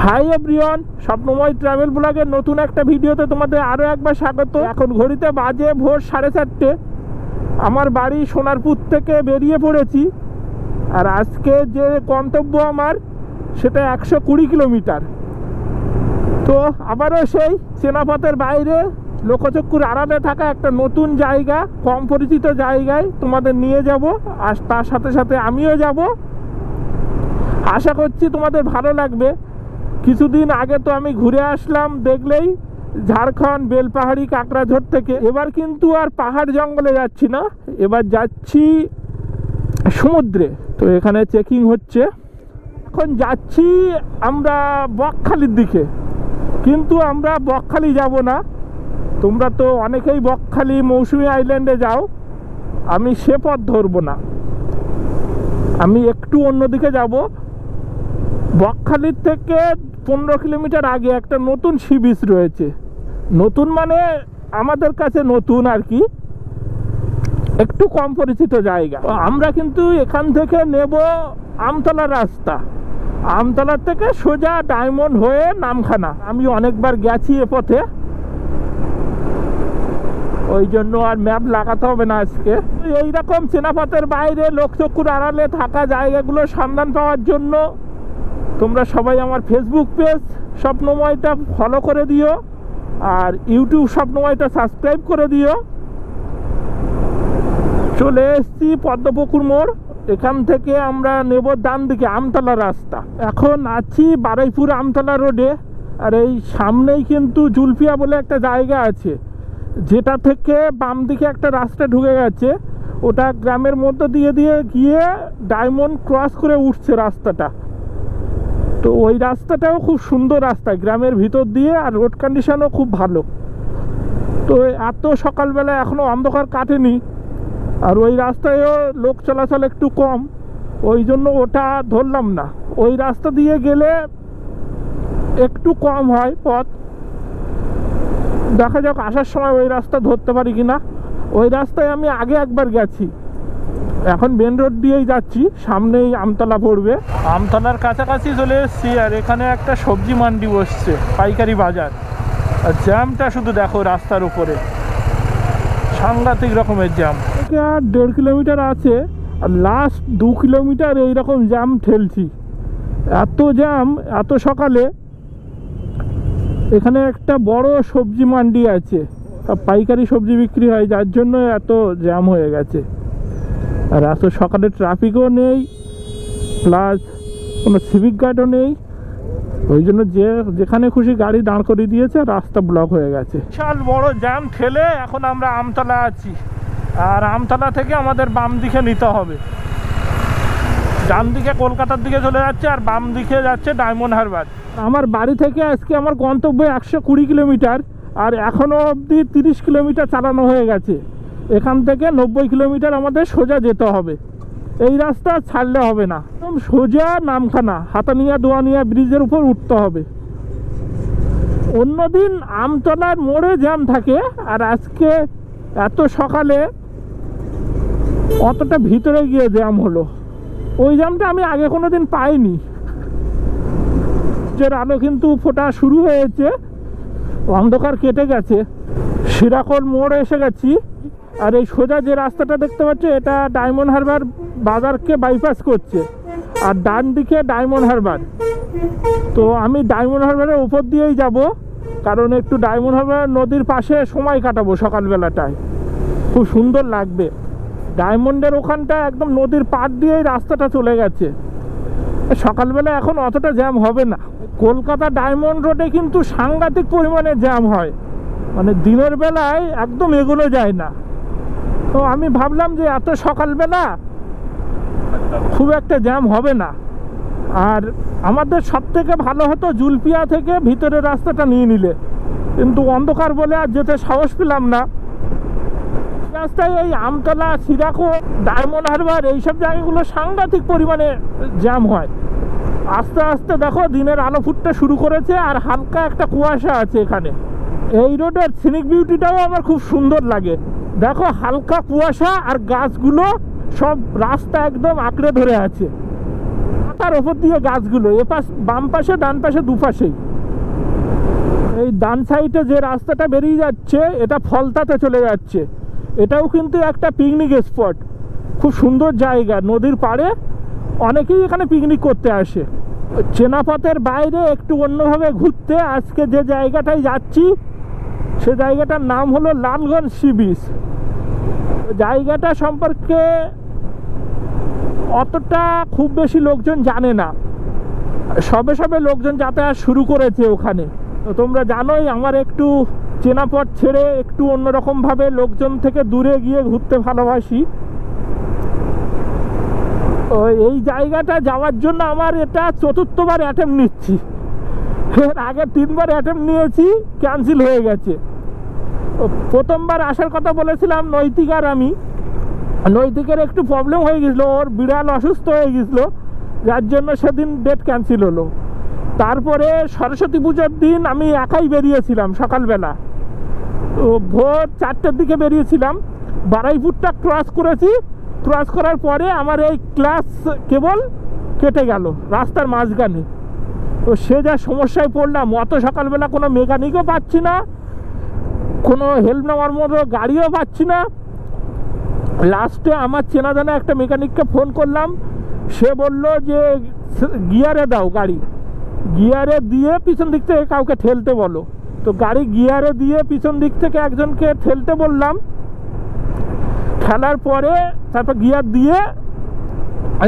Hi everyone, স্বপ্নময় travel ব্লগের নতুন একটা ভিডিওতে তোমাদের আরও একবার স্বাগত। এখন ঘড়িতে বাজে ভোর 4:30। আমার বাড়ি সোনারপুর থেকে বেরিয়ে পড়েছি। আর আজকে যে গন্তব্য আমার সেটা 120 কিলোমিটার। তো আবারও সেই চেনাপথের বাইরে লোকচক্ষুর আড়ালে থাকা একটা নতুন জায়গা, কম পরিচিত জায়গায় তোমাদের নিয়ে যাব। আর তার সাথে সাথে আমিও যাব। আশা করছি তোমাদের ভালো লাগবে। কিছুদিন আগে তো আমি ঘুরে আসলাম, দেখলেই, ঝাড়খণ্ড বেলপাহাড়ি কাকড়াঝোড় থেকে। এবার কিন্তু আর পাহাড় জঙ্গলে যাচ্ছি না, এবার যাচ্ছি সমুদ্রে। তো এখানে চেকিং হচ্ছে। এখন যাচ্ছি আমরা বকখালির দিকে, কিন্তু আমরা বকখালি যাব না। তোমরা তো অনেকেই বকখালি মৌসুমী আইল্যান্ডে যাও, আমি সে পথ ধরবো না, আমি একটু অন্যদিকে যাব। বকখালির থেকে 15 কিলোমিটার আগে একটা নতুন সি বিচ রয়েছে। নতুন মানে আমাদের কাছে নতুন আর কি, একটু কম পরিচিত জায়গা। আমরা কিন্তু এখান থেকে নেব আমতলার রাস্তা। আমতলার থেকে সোজা ডায়মন্ড হয়ে নামখানা। আমি অনেকবার গেছি এ পথে, ওই জন্য আর ম্যাপ লাগাতে হবে না আজকে। এইরকম চেনাপথের বাইরে লোকচক্ষুর আড়ালে থাকা জায়গাগুলোর সন্ধান পাওয়ার জন্য তোমরা সবাই আমার ফেসবুক পেজ স্বপ্নময়টা ফলো করে দিও, আর ইউটিউব স্বপ্নময়টা সাবস্ক্রাইব করে দিও। চলে এসছি পদ্মপুকুর মোড়। এখান থেকে আমরা নেব ডান দিকে আমতলা রাস্তা। এখন আছি বারুইপুর আমতলা রোডে। আর এই সামনেই কিন্তু জুলপিয়া বলে একটা জায়গা আছে, যেটা থেকে বাম দিকে একটা রাস্তা ঢুকে গেছে। ওটা গ্রামের মধ্যে দিয়ে দিয়ে গিয়ে ডায়মন্ড ক্রস করে উঠছে রাস্তাটা। তো ওই রাস্তাটাও খুব সুন্দর রাস্তা, গ্রামের ভিতর দিয়ে, আর রোড কন্ডিশনও খুব ভালো। তো এত সকালবেলা এখনও অন্ধকার কাটেনি, আর ওই রাস্তায়ও লোক চলাচল একটু কম, ওই জন্য ওটা ধরলাম না। ওই রাস্তা দিয়ে গেলে একটু কম হয় পথ, দেখা যাক আসার সময় ওই রাস্তা ধরতে পারি কিনা। ওই রাস্তায় আমি আগে একবার গেছি। এখন মেন রোড দিয়েই যাচ্ছি, সামনেই আমতলা পড়বে। আমতলার কাছাকাছি চলে এসেছি। আর এখানে একটা সবজি মান্ডি বসছে, পাইকারি বাজার। আর জ্যামটা শুধু দেখো রাস্তার উপরে, সাংঘাতিক রকমের জ্যাম। থেকে আর 1.5 কিলোমিটার আছে, আর লাস্ট 2 কিলোমিটার এইরকম জ্যাম ঠেলছি। এত জ্যাম এত সকালে। এখানে একটা বড় সবজি মান্ডি আছে, পাইকারি সবজি বিক্রি হয়, যার জন্য এত জ্যাম হয়ে গেছে। আর এত সকালে ট্রাফিকও নেই, প্লাস কোনো সিভিক গার্ডও নেই, ওই জন্য যেখানে খুশি গাড়ি দাঁড় করিয়ে দিয়েছে, রাস্তা ব্লক হয়ে গেছে। বিশাল বড় জ্যাম ঠেলে এখন আমরা আমতলা আছি। আর আমতলা থেকে আমাদের বাম দিকে নিতে হবে। ডান দিকে কলকাতার দিকে চলে যাচ্ছে, আর বাম দিকে যাচ্ছে ডায়মন্ড হারবার। আমার বাড়ি থেকে আজকে আমার গন্তব্য 120 কিলোমিটার, আর এখনও অবধি 30 কিলোমিটার চালানো হয়ে গেছে। এখান থেকে 90 কিলোমিটার আমাদের সোজা যেতে হবে। এই রাস্তা ছাড়লে হবে না, একদম সোজা নামখানা হাতানিয়া দোয়ানিয়া ব্রিজের উপর উঠতে হবে। অন্যদিন আমতলার মোড়ে জ্যাম থাকে, আর আজকে এত সকালে অতটা ভিতরে গিয়ে জ্যাম হলো। ওই জ্যামটা আমি আগে কোনো দিন পাইনি। যে আলো কিন্তু ফোটা শুরু হয়েছে, অন্ধকার কেটে গেছে। শিরাকোল মোড়ে এসে গেছি। আর এই সোজা যে রাস্তাটা দেখতে পাচ্ছ, এটা ডায়মন্ড হারবার বাজারকে বাইপাস করছে, আর ডান দিকে ডায়মন্ড হারবার। তো আমি ডায়মন্ড হারবারের উপর দিয়েই যাব, কারণ একটু ডায়মন্ড হারবার নদীর পাশে সময় কাটাবো সকালবেলাটায়, খুব সুন্দর লাগবে। ডায়মন্ডের ওখানটা একদম নদীর পাড় দিয়েই রাস্তাটা চলে গেছে। সকালবেলা এখন অতটা জ্যাম হবে না। কলকাতা ডায়মন্ড রোডে কিন্তু সাংঘাতিক পরিমাণে জ্যাম হয়, মানে দিনের বেলায় একদম এগোনো যায় না। তো আমি ভাবলাম যে এত সকালবেলা খুব একটা জ্যাম হবে না। আর আমাদের সব থেকে ভালো হতো জুলপিয়া থেকে ভিতরের রাস্তাটা নিয়ে নিলে, কিন্তু অন্ধকার বলে আর যেতে সাহস পেলাম না। রাস্তায় এই আমতলা, শিরাকোল, ডায়মন্ড হারবার এইসব জায়গাগুলো সাংঘাতিক পরিমাণে জ্যাম হয়। আস্তে আস্তে দেখো দিনের আলো ফুটতে শুরু করেছে, আর হালকা একটা কুয়াশা আছে এখানে। এই রোডের সিনিক বিউটিটাও আমার খুব সুন্দর লাগে। দেখো হালকা কুয়াশা, আর গাছগুলো সব রাস্তা একদম আঁকড়ে ধরে আছে। তার ওপর দিয়ে গাছগুলো, এপাশ বাম পাশে ডান পাশে দুপাশেই। এই ডান সাইডে যে রাস্তাটা বেরিয়ে যাচ্ছে এটা ফলতাতে চলে যাচ্ছে। এটাও কিন্তু একটা পিকনিক স্পট, খুব সুন্দর জায়গা, নদীর পাড়ে অনেকেই এখানে পিকনিক করতে আসে। চেনাপথের বাইরে একটু অন্যভাবে ঘুরতে আজকে যে জায়গাটায় যাচ্ছি সে জায়গাটার নাম হলো লালগঞ্জ সি বিচ। জায়গাটা সম্পর্কে অতটা খুব বেশি লোকজন জানে না, সবে সবে লোকজন যাতায়াত শুরু করেছে ওখানে। তো তোমরা জানোই আমার একটু চেনাপথ ছেড়ে একটু অন্যরকমভাবে লোকজন থেকে দূরে গিয়ে ঘুরতে ভালোবাসি। এই জায়গাটা যাওয়ার জন্য আমার এটা চতুর্থবার অ্যাটেম্প নিচ্ছি। এর আগে 3বার অ্যাটেম্প নিয়েছি, ক্যান্সেল হয়ে গেছে। প্রথমবার আসার কথা বলেছিলাম নৈতিক আর আমি। নৈতিকের একটু প্রবলেম হয়ে গেছিলো, ওর বিড়াল অসুস্থ হয়ে গেছিলো, যার জন্য সেদিন ডেট ক্যান্সেল হলো। তারপরে সরস্বতী পুজোর দিন আমি একাই বেরিয়েছিলাম সকালবেলা, তো ভোর 4টের দিকে বেরিয়েছিলাম। বারাইপুরটা ক্রস করেছি, ক্রস করার পরে আমার এই ক্লাস কেবল কেটে গেল রাস্তার মাঝখানে। তো সে যা সমস্যায় পড়লাম, অত সকালবেলা কোনো মেকানিকও পাচ্ছি না, কোনো হেল্প নেওয়ার মতো গাড়িও পাচ্ছি না। লাস্টে আমার চেনা জানা একটা মেকানিককে ফোন করলাম, সে বলল যে গিয়ারে দাও গাড়ি, গিয়ারে দিয়ে পিছন দিক থেকে কাউকে ঠেলতে বলো। তো গাড়ি গিয়ারে দিয়ে পিছন দিক থেকে একজনকে ঠেলতে বললাম, ঠেলার পরে তারপর গিয়ার দিয়ে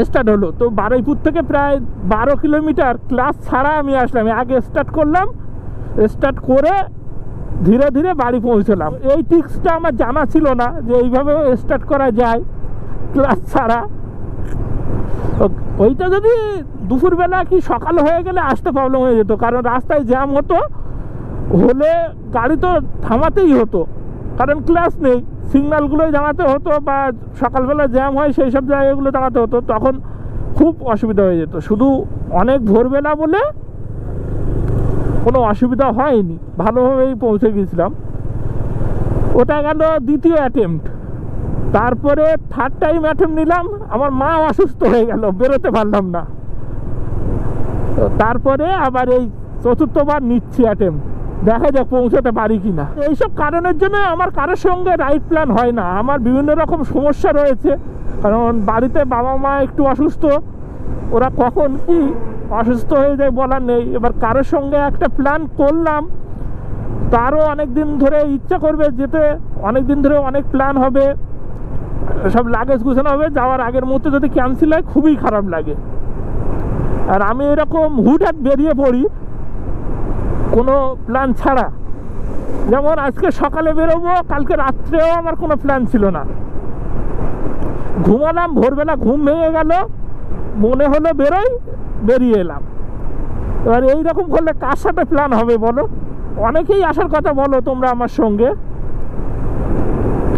স্টার্ট হলো। তো বারুইপুর থেকে প্রায় 12 কিলোমিটার ক্লাস ছাড়া আমি আসলাম। আগে স্টার্ট করলাম, স্টার্ট করে ধীরে ধীরে বাড়ি পৌঁছলাম। এই টিক্সটা আমার জানা ছিল না যে এইভাবে স্টার্ট করা যায় ক্লাস ছাড়া। ওইটা যদি দুপুরবেলা কি সকাল হয়ে গেলে আসতে প্রবলেম হয়ে যেত, কারণ রাস্তায় জ্যাম হতো, হলে গাড়ি তো থামাতেই হতো, কারণ ক্লাস নেই, সিগন্যালগুলোই দাঁড়াতে হতো, বা সকালবেলা জ্যাম হয় সেই সব জায়গাগুলো দাঁড়াতে হতো, তখন খুব অসুবিধা হয়ে যেত। শুধু অনেক ভোরবেলা বলে কোনো অসুবিধা হয়নি, ভালোভাবেই পৌঁছে গেছিলাম। ওটা গেল দ্বিতীয় অ্যাটেম্প্ট। তারপরে থার্ড টাইম অ্যাটেম্প্ট নিলাম, আমার মা অসুস্থ হয়ে গেল, বেরোতে পারলাম না। তারপরে আবার এই চতুর্থবার নিচ্ছি অ্যাটেম্প্ট, দেখা যাক পৌঁছাতে পারি কি না। এইসব কারণের জন্য আমার কারোর সঙ্গে রাইড প্ল্যান হয় না। আমার বিভিন্ন রকম সমস্যা রয়েছে, কারণ বাড়িতে বাবা মা একটু অসুস্থ, ওরা কখন কি অসুস্থ হয়ে যায় বলার নেই। এবার কারোর সঙ্গে একটা প্ল্যান করলাম, তারও অনেক দিন ধরে ইচ্ছা করবে যেতে, অনেক দিন ধরে অনেক প্ল্যান হবে, সব লাগেজ গুছানো হবে, যাওয়ার আগের মুহূর্তে যদি ক্যান্সেল হয় খুবই খারাপ লাগে। আর আমি এরকম হুটহাট বেরিয়ে পড়ি কোনো প্ল্যান ছাড়া। যেমন আজকে সকালে বেরোবো, কালকে রাত্রেও আমার কোনো প্ল্যান ছিল না, ঘুমালাম, ভোরবেলা ঘুম ভেঙে গেল, মনে হলো বেরোই, বেরিয়ে এলাম। এবার এইরকম করলে কার সাথে প্ল্যান হবে বলো? অনেকেই আসার কথা বলো তোমরা আমার সঙ্গে,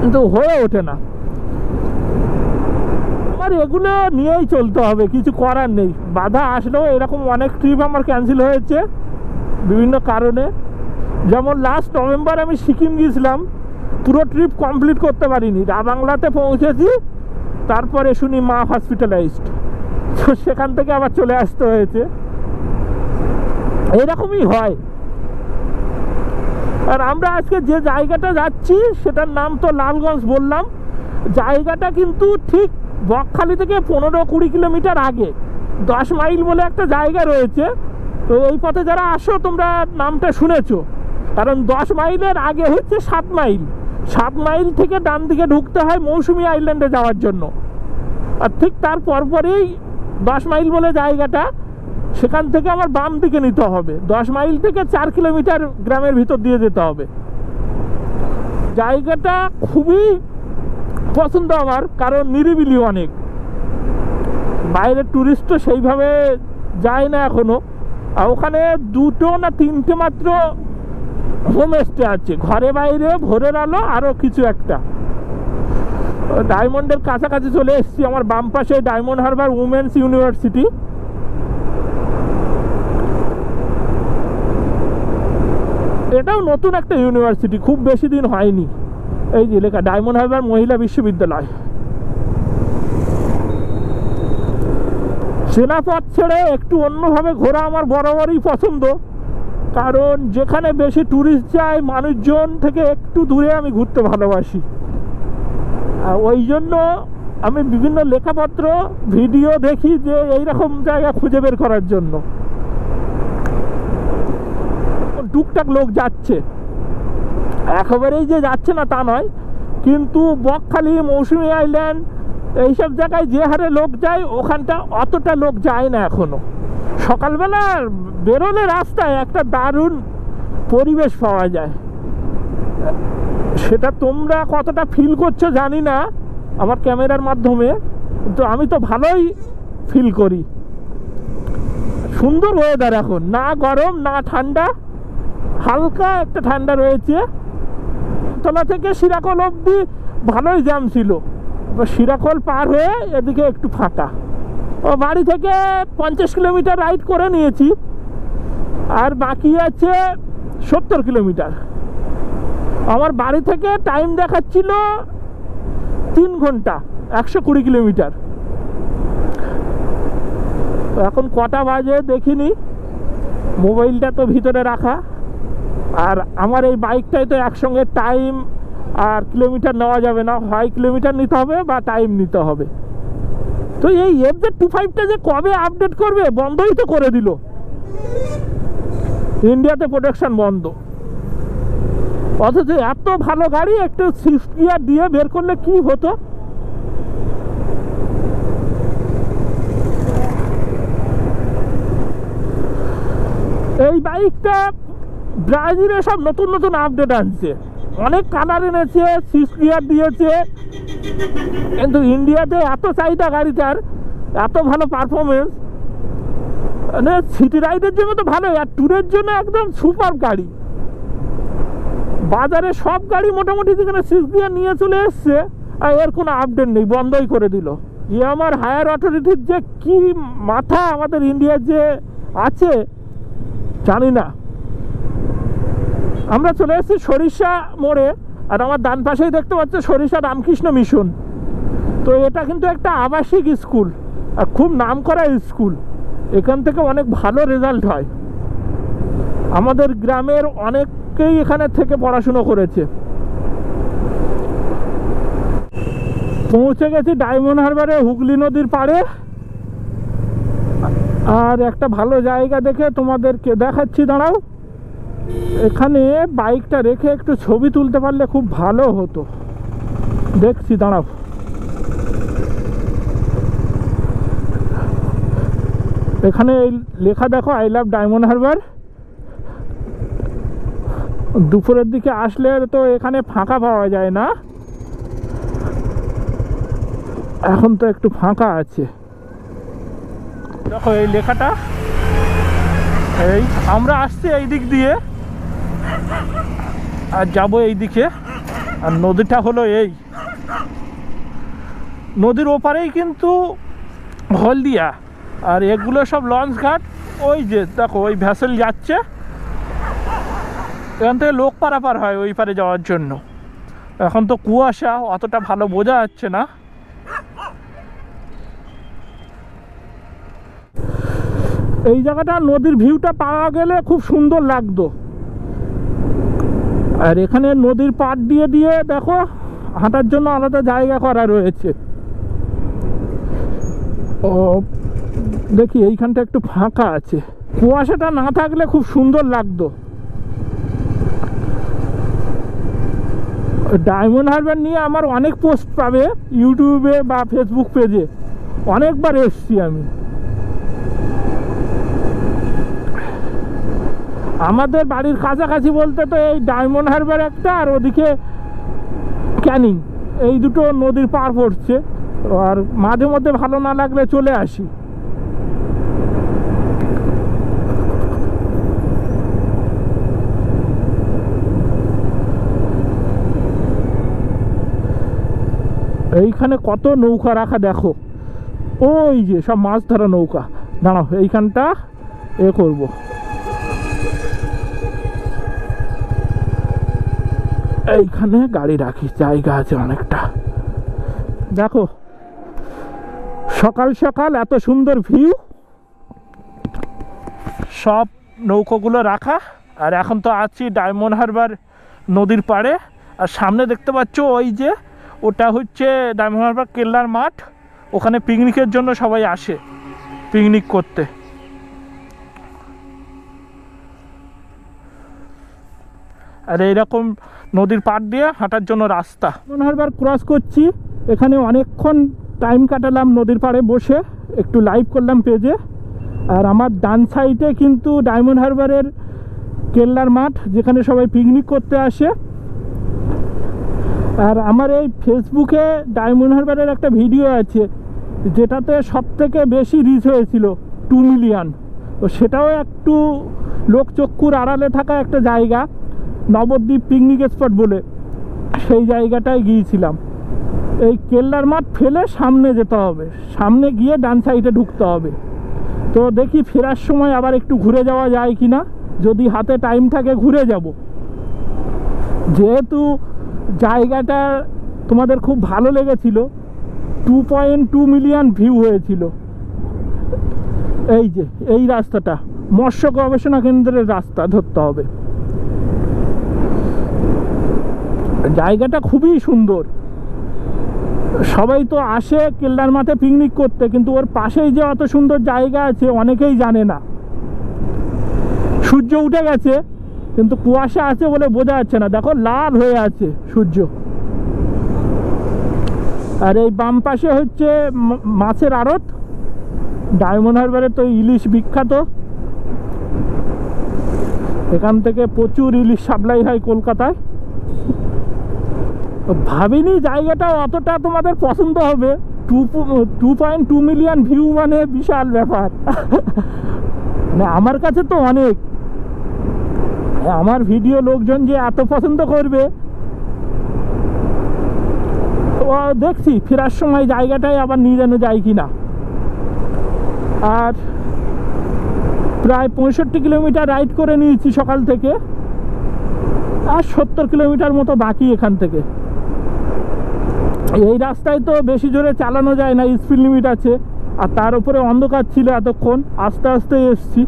কিন্তু হয়ে ওঠে না। আমার এগুলো নিয়েই চলতে হবে, কিছু করার নেই। বাধা আসলেও এরকম অনেক ট্রিপ আমার ক্যান্সেল হয়েছে বিভিন্ন কারণে। যেমন লাস্ট নভেম্বর আমি সিকিম গিয়েছিলাম, পুরো ট্রিপ কমপ্লিট করতে পারিনি, বাংলাতে পৌঁছেছি, তারপরে শুনি মা হসপিটালাইজড, তো সেখান থেকে আবার চলে আসতে হয়েছে। এরকমই হয়। আর আমরা আজকে যে জায়গাটা যাচ্ছি সেটার নাম তো লালগঞ্জ বললাম। জায়গাটা কিন্তু ঠিক বকখালি থেকে 15-20 কিলোমিটার আগে 10 মাইল বলে একটা জায়গা রয়েছে। তো এই পথে যারা আসো তোমরা নামটা শুনেছো, কারণ 10 মাইলের আগে হচ্ছে 7 মাইল। 7 মাইল থেকে ডান দিকে ঢুকতে হয় মৌসুমী আইল্যান্ডে যাওয়ার জন্য, আর ঠিক তার পরপরেই 10 মাইল বলে জায়গাটা, সেখান থেকে আমার বাম দিকে নিতে হবে। 10 মাইল থেকে 4 কিলোমিটার গ্রামের ভিতর দিয়ে যেতে হবে। জায়গাটা খুবই পছন্দ আমার, কারণ নিরিবিলি অনেক, বাইরের ট্যুরিস্টও সেইভাবে যায় না এখনো। আর ওখানে 2টো না 3টে মাত্র হোমস্টে আছে, ঘরে বাইরে, ভোরের আলো, আরও কিছু একটা। ডায়মন্ডের কাছাকাছি চলে এসেছি, আমার বাম পাশে ডায়মন্ড হারবার উমেন্স ইউনিভার্সিটি। এটাও নতুন একটা ইউনিভার্সিটি, খুব বেশি দিন হয়নি। এই যে লেখা ডায়মন্ড হারবার মহিলা বিশ্ববিদ্যালয়। চেনা পথ ছেড়ে একটু অন্যভাবে ঘোরা আমার বরাবরই পছন্দ, কারণ যেখানে বেশি ট্যুরিস্ট যায় মানুষজন থেকে একটু দূরে আমি ঘুরতে ভালোবাসি। ওই জন্য আমি বিভিন্ন লেখাপত্র ভিডিও দেখি যে এইরকম জায়গা খুঁজে বের করার জন্য। টুকটাক লোক যাচ্ছে, একেবারেই যে যাচ্ছে না তা নয়, কিন্তু বকখালি, মৌসুমী আইল্যান্ড এইসব জায়গায় যে হারে লোক যায় ওখানটা অতটা লোক যায় না এখনো। সকালবেলা বেরোলে রাস্তায় একটা দারুণ পরিবেশ পাওয়া যায়, সেটা তোমরা কতটা ফিল করছো জানি না আমার ক্যামেরার মাধ্যমে, কিন্তু আমি তো ভালোই ফিল করি। সুন্দর ওয়েদার এখন, না গরম না ঠান্ডা, হালকা একটা ঠান্ডা রয়েছে। তলা থেকে শিরাকল অবধি ভালোই জ্যাম ছিল, এবার শিরাকল পার হয়ে এদিকে একটু ফাঁকা। ও বাড়ি থেকে 50 কিলোমিটার রাইড করে নিয়েছি, আর বাকি আছে 70 কিলোমিটার। আমার বাড়ি থেকে টাইম দেখাচ্ছিল 3 ঘন্টা 120 কিলোমিটার। এখন কটা বাজে দেখিনি, মোবাইলটা তো ভিতরে রাখা, আর আমার এই বাইকটাই তো একসঙ্গে টাইম আর কিলোমিটার নেওয়া যাবে না, হয় কিলোমিটার নিতে হবে বা টাইম নিতে হবে। তো এই FZ25টা যে কবে আপডেট করবে, বন্ধই তো করে দিল, ইন্ডিয়াতে প্রোডাকশন বন্ধ। অথচ এত ভালো গাড়ি একটু সুইফট গিয়ার দিয়ে বের করলে কি হতো। এই বাইকটা ব্রাজিলে সব নতুন নতুন আপডেট আনছে, অনেক কালার এনেছে, সুইফট গিয়ার দিয়েছে, কিন্তু ইন্ডিয়াতে এত চাহিদা গাড়িটার, এত ভালো পারফরমেন্স, মানে সিটি রাইডের জন্য তো ভালোই, আর ট্যুরের জন্য একদম সুপার গাড়ি। বাজারে সব গাড়ি মোটামুটি যেখানে সুইফট গিয়ার নিয়ে চলে এসছে, আর এর কোনো আপডেট নেই, বন্ধই করে দিল। আমার হায়ার অথরিটির যে কি মাথা আমাদের ইন্ডিয়ার যে আছে জানি না। আমরা চলে এসেছি সরিষা মোড়ে, আর আমার ডান পাশেই দেখতে পাচ্ছি সরিষা রামকৃষ্ণ মিশন। তো এটা কিন্তু একটা আবাসিক স্কুল, আর খুব নামকরা স্কুল, এখান থেকে অনেক ভালো রেজাল্ট হয়। আমাদের গ্রামের অনেকেই এখানে থেকে পড়াশুনো করেছে। পৌঁছে গেছি ডায়মন্ড হারবারে, হুগলি নদীর পাড়ে, আর একটা ভালো জায়গা দেখে তোমাদেরকে দেখাচ্ছি, দাঁড়াও। এখানে বাইকটা রেখে একটু ছবি তুলতে পারলে খুব ভালো হতো, দেখছি দাঁড়াও। এখানে লেখা দেখো, আই লাভ ডায়মন্ড হারবার। দুপুরের দিকে আসলে তো এখানে ফাঁকা পাওয়া যায় না, এখন তো একটু ফাঁকা আছে। দেখো এই লেখাটা, এই আমরা আসছি এই দিক দিয়ে আর যাবো এই দিকে, আর নদীটা হলো এই নদীর ওপারেই কিন্তু হলদিয়া, আর এগুলো সব লঞ্চ ঘাট। ওই যে দেখো ওই ভ্যাসেল যাচ্ছে, এখান থেকে লোক পারাপার হয় ওই পারে যাওয়ার জন্য। এখন তো কুয়াশা, অতটা ভালো বোঝা যাচ্ছে না। এই জায়গাটা নদীর ভিউটা পাওয়া গেলে খুব সুন্দর লাগতো। আর এখানে নদীর পাড় দিয়ে দিয়ে দেখো হাঁটার জন্য আলাদা জায়গা করা রয়েছে। ও দেখি এইখানটা একটু ফাঁকা আছে, কুয়াশাটা না থাকলে খুব সুন্দর লাগতো। ডায়মন্ড হারবার নিয়ে আমার অনেক পোস্ট পাবে ইউটিউবে বা ফেসবুক পেজে, অনেকবার এসছি আমি। আমাদের বাড়ির কাছাকাছি বলতে তো এই ডায়মন্ড হারবার একটা, আর ওদিকে ক্যানিং, এই দুটো নদীর পার পড়ছে। আর মাঝে মধ্যে ভালো না লাগলে চলে আসি। এইখানে কত নৌকা রাখা দেখো, ওই যে সব মাছ ধরা নৌকা। দাঁড়াও এইখানটা এ করব, এইখানে গাড়ি রাখি, জায়গা আছে অনেকটা। দেখো সকাল সকাল এত সুন্দর ভিউ, সব নৌকোগুলো রাখা। আর এখন তো আছি ডায়মন্ড হারবার নদীর পাড়ে। আর সামনে দেখতে পাচ্ছ ওই যে ওটা হচ্ছে ডায়মন্ড হারবার কেল্লার মাঠ, ওখানে পিকনিকের জন্য সবাই আসে পিকনিক করতে। আর এইরকম নদীর পাড় দিয়ে হাঁটার জন্য রাস্তা। ডায়মন্ড হারবার ক্রস করছি, এখানে অনেকক্ষণ টাইম কাটালাম নদীর পাড়ে বসে, একটু লাইভ করলাম পেজে। আর আমার ডান সাইডে কিন্তু ডায়মন্ড হারবারের কেল্লার মাঠ, যেখানে সবাই পিকনিক করতে আসে। আর আমার এই ফেসবুকে ডায়মন্ড হারবারের একটা ভিডিও আছে যেটাতে সবথেকে বেশি রিচ হয়েছিল 2 মিলিয়ন। তো সেটাও একটু লোকচক্ষুর আড়ালে থাকা একটা জায়গা, নবদ্বীপ পিকনিক স্পট বলে, সেই জায়গাটায় গিয়েছিলাম। এই কেল্লার মাঠ ফেলে সামনে যেতে হবে, সামনে গিয়ে ডান সাইডে ঢুকতে হবে। তো দেখি ফেরার সময় আবার একটু ঘুরে যাওয়া যায় কি না, যদি হাতে টাইম থাকে ঘুরে যাব। যেহেতু জায়গাটা তোমাদের খুব ভালো লেগেছিল, 2.2 মিলিয়ন ভিউ হয়েছিল। এই যে এই রাস্তাটা মৎস্য গবেষণা কেন্দ্রের রাস্তা ধরতে হবে। জায়গাটা খুবই সুন্দর, সবাই তো আসে কেল্লার মাঠে পিকনিক করতে, কিন্তু ওর পাশেই যে অত সুন্দর জায়গা আছে অনেকেই জানে না। সূর্য উঠে গেছে কিন্তু কুয়াশা আছে বলে বোঝা যাচ্ছে না, দেখো লাল হয়ে আছে সূর্য। আর এই বাম পাশে হচ্ছে মাছের আড়ত, ডায়মন্ড হারবারে তো ইলিশ বিখ্যাত, এখান থেকে প্রচুর ইলিশ সাপ্লাই হয় কলকাতায়। ভাবিনি জায়গাটা অতটা তোমাদের পছন্দ হবে। 2.2 মিলিয়ন ভিউ মানে বিশাল ব্যাপার। না আমার কাছে তো অনেক, আমার ভিডিও লোকজন যে এত পছন্দ করবে, ও দেখছি ফেরার সময় জায়গাটায় আবার নিয়ে যেন যায় কিনা। আর প্রায় 65 কিলোমিটার রাইড করে নিয়েছি সকাল থেকে, আর 70 কিলোমিটার মতো বাকি এখান থেকে। এই রাস্তায় তো বেশি জোরে চালানো যায় না, স্পিড লিমিট আছে। আর তার উপরে অন্ধকার ছিল এতক্ষণ, আস্তে আস্তে এসছি।